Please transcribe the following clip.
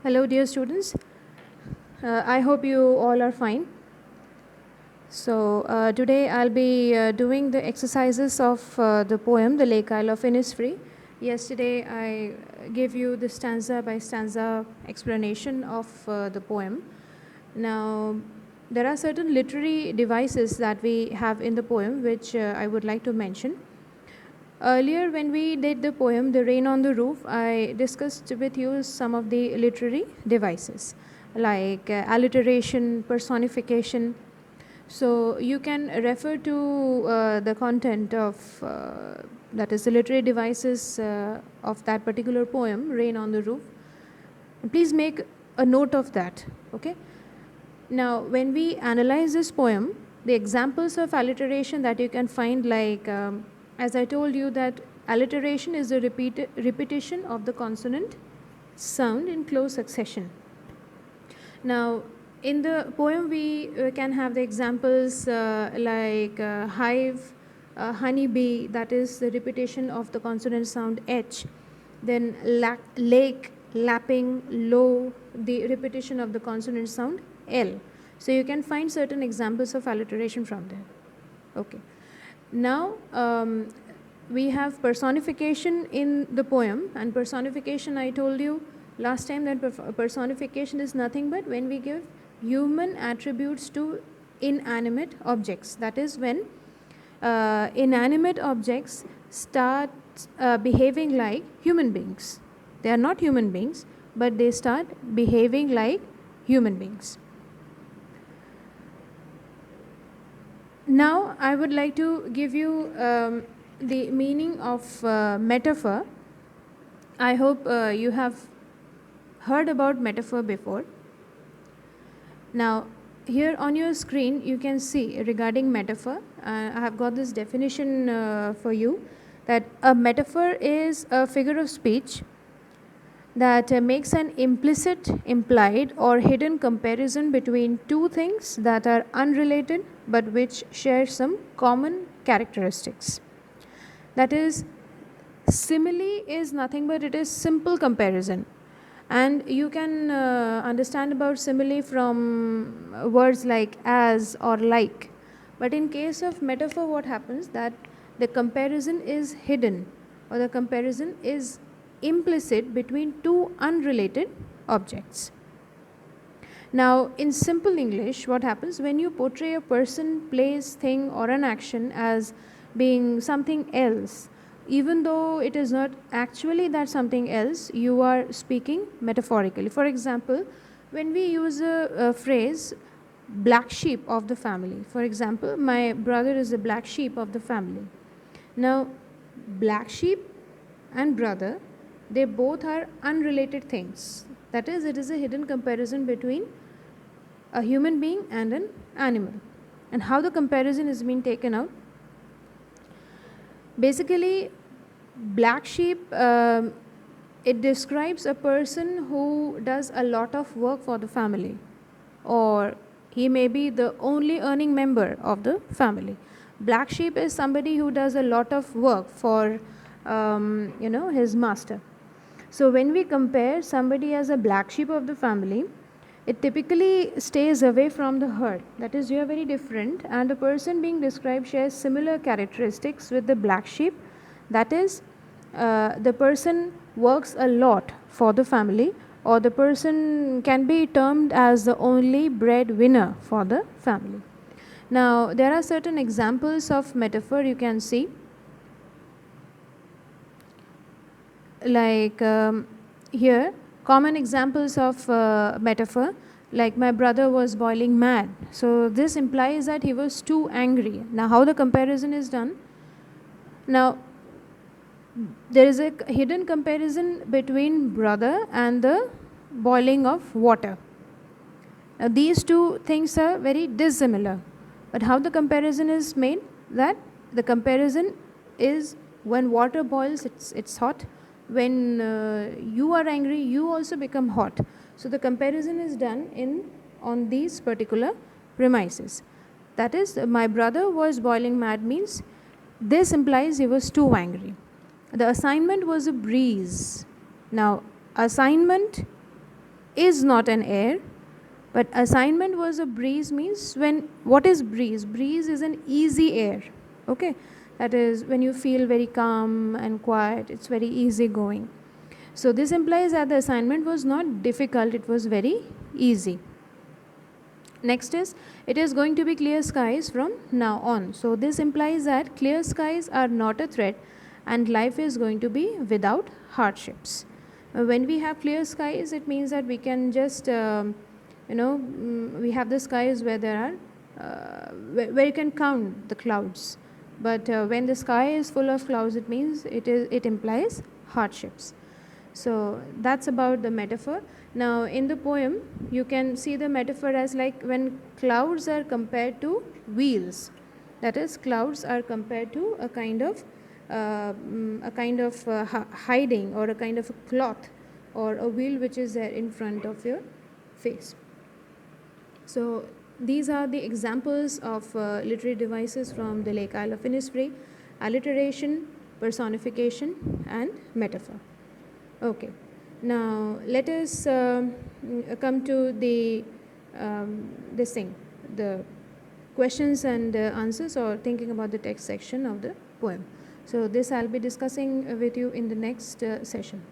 Hello, dear students. I hope you all are fine. So, today I'll be doing the exercises of the poem The Lake Isle of Innisfree. Yesterday I gave you the stanza by stanza explanation of the poem. Now, there are certain literary devices that we have in the poem which I would like to mention. Earlier, when we did the poem The Rain on the Roof, I discussed with you some of the literary devices like alliteration, personification. So, you can refer to the content of that is the literary devices of that particular poem, Rain on the Roof. Please make a note of that, okay? Now, when we analyze this poem, the examples of alliteration that you can find, like as I told you, that alliteration is the repetition of the consonant sound in close succession. Now, in the poem, we can have the examples like hive, honeybee, that is the repetition of the consonant sound H. Then lake, lapping, low, the repetition of the consonant sound L. So you can find certain examples of alliteration from there. Okay. Now we have personification in the poem, and personification, I told you last time that personification is nothing but when we give human attributes to inanimate objects. That is when inanimate objects start behaving like human beings. They are not human beings, but they start behaving like human beings. Now, I would like to give you the meaning of metaphor. I hope you have heard about metaphor before. Now, here on your screen, you can see regarding metaphor, I have got this definition for you, that a metaphor is a figure of speech that makes an implicit, implied, or hidden comparison between two things that are unrelated but which share some common characteristics. That is, simile is nothing but it is simple comparison. And you can understand about simile from words like as or like. But in case of metaphor, what happens that the comparison is hidden, or the comparison is implicit between two unrelated objects. Now, in simple English, what happens when you portray a person, place, thing, or an action as being something else, even though it is not actually that something else, you are speaking metaphorically. For example, when we use a phrase, black sheep of the family. For example, my brother is the black sheep of the family. Now, black sheep and brother, they both are unrelated things. That is, it is a hidden comparison between a human being and an animal. And how the comparison is being taken out? Basically, black sheep, it describes a person who does a lot of work for the family, or he may be the only earning member of the family. Black sheep is somebody who does a lot of work for his master. So when we compare somebody as a black sheep of the family, it typically stays away from the herd. That is, you are very different, and the person being described shares similar characteristics with the black sheep. That is, the person works a lot for the family, or the person can be termed as the only breadwinner for the family. Now, there are certain examples of metaphor you can see. Like here, common examples of metaphor, like my brother was boiling mad. So this implies that he was too angry. Now, how the comparison is done? Now, there is a hidden comparison between brother and the boiling of water. Now, these two things are very dissimilar. But how the comparison is made? That the comparison is when water boils, it's hot. When you are angry, you also become hot. So the comparison is done on these particular premises. That is, my brother was boiling mad means this implies he was too angry. The assignment was a breeze. Now, assignment is not an air, but assignment was a breeze means when, what is breeze? Breeze is an easy air, okay? That is when you feel very calm and quiet, it's very easy going. So this implies that the assignment was not difficult, it was very easy. Next is, it is going to be clear skies from now on. So this implies that clear skies are not a threat and life is going to be without hardships. When we have clear skies, it means that we can just, we have the skies where there are, where you can count the clouds. But when the sky is full of clouds, it means it implies hardships. So that's about the metaphor. Now in the poem, you can see the metaphor as like when clouds are compared to wheels. That is, clouds are compared to a kind of hiding, or a kind of a cloth, or a wheel which is there in front of your face. So these are the examples of literary devices from the Lake Isle of Innisfree: alliteration, personification, and metaphor. Okay, now let us come to the the questions and answers, or thinking about the text section of the poem. So this I'll be discussing with you in the next session.